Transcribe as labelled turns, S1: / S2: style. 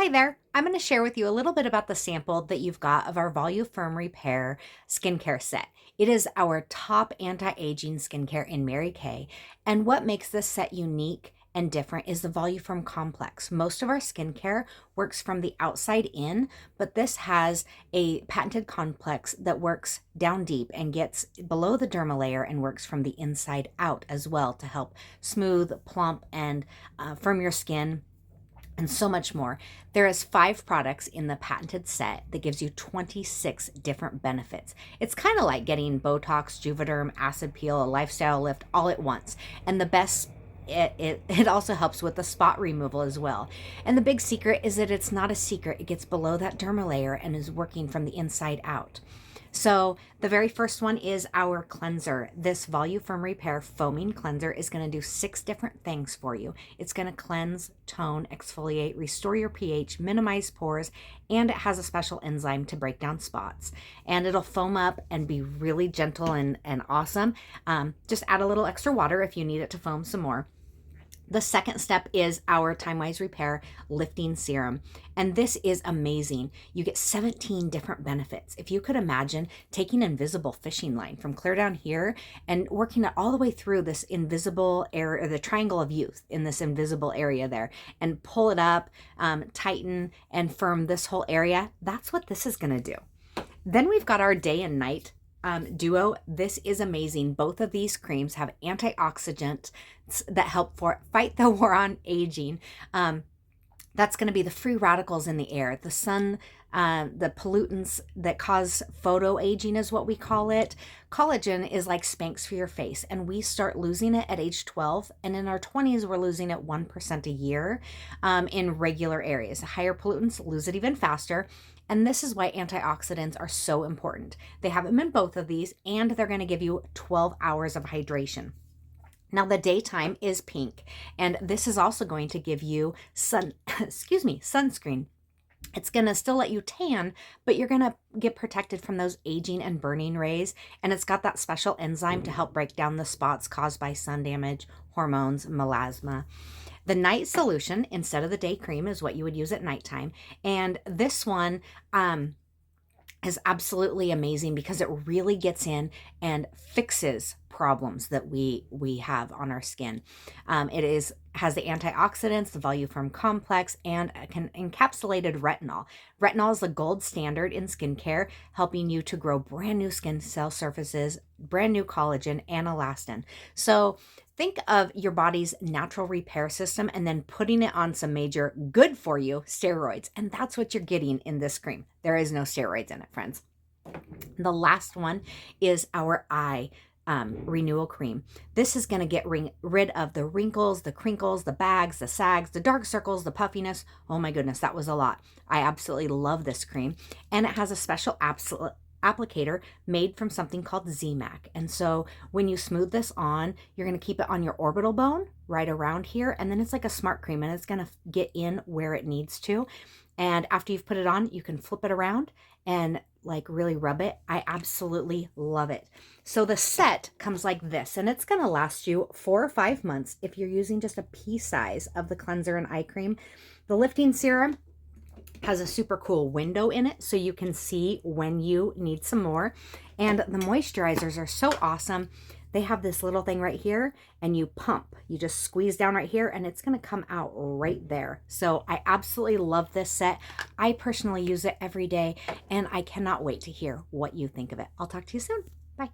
S1: Hi there. I'm going to share with you a little bit about the sample that you've got of our Volu-Firm Repair Skincare Set. It is our top anti-aging skincare in Mary Kay, and what makes this set unique and different is the Volu-Firm complex. Most of our skincare works from the outside in, but this has a patented complex that works down deep and gets below the dermal layer and works from the inside out as well to help smooth, plump, and firm your skin and so much more. There is 5 products in the patented set that gives you 26 different benefits. It's kind of like getting Botox, Juvederm, acid peel, a lifestyle lift all at once. And the best, it also helps with the spot removal as well. And the big secret is that it's not a secret. It gets below that dermal layer and is working from the inside out. So the very first one is our cleanser. This Volu-Firm Repair Foaming Cleanser is going to do 6 different things for you. It's going to cleanse, tone, exfoliate, restore your pH, minimize pores, and it has a special enzyme to break down spots. And it'll foam up and be really gentle and awesome. Just add a little extra water if you need it to foam some more. The second step is our Time-Wise Repair Lifting Serum. And this is amazing. You get 17 different benefits. If you could imagine taking an invisible fishing line from clear down here and working it all the way through this invisible area, or the triangle of youth in this invisible area there, and pull it up, tighten and firm this whole area, that's what this is going to do. Then we've got our day and night duo. This is amazing. Both of these creams have antioxidants that help fight the war on aging. That's going to be the free radicals in the air, the sun, the pollutants that cause photo aging is what we call it. Collagen is like Spanx for your face, and we start losing it at age 12, and in our 20s we're losing it 1% a year in regular areas. Higher pollutants lose it even faster. And this is why antioxidants are so important. They have them in both of these, and they're going to give you 12 hours of hydration. Now the daytime is pink, and this is also going to give you sunscreen. It's going to still let you tan, but you're going to get protected from those aging and burning rays. And it's got that special enzyme to help break down the spots caused by sun damage, hormones, melasma. The night solution instead of the day cream is what you would use at nighttime. And this one is absolutely amazing because it really gets in and fixes problems that we have on our skin. It has the antioxidants, the Volu-Firm complex, and encapsulated retinol. Retinol is the gold standard in skincare, helping you to grow brand new skin cell surfaces, brand new collagen, and elastin. So think of your body's natural repair system and then putting it on some major good for you steroids. And that's what you're getting in this cream. There is no steroids in it, friends. The last one is our eye renewal cream. This is going to get rid of the wrinkles, the crinkles, the bags, the sags, the dark circles, the puffiness. Oh my goodness, that was a lot. I absolutely love this cream. And it has a special applicator made from something called Z-Mac. And so when you smooth this on, you're going to keep it on your orbital bone right around here. And then it's like a smart cream, and it's going to get in where it needs to. And after you've put it on, you can flip it around and like really rub it. I absolutely love it. So the set comes like this, and it's going to last you 4 or 5 months if you're using just a pea size of the cleanser and eye cream. The lifting serum has a super cool window in it so you can see when you need some more. And the moisturizers are so awesome. They have this little thing right here, and you pump. You just squeeze down right here, and it's going to come out right there. So I absolutely love this set. I personally use it every day, and I cannot wait to hear what you think of it. I'll talk to you soon. Bye.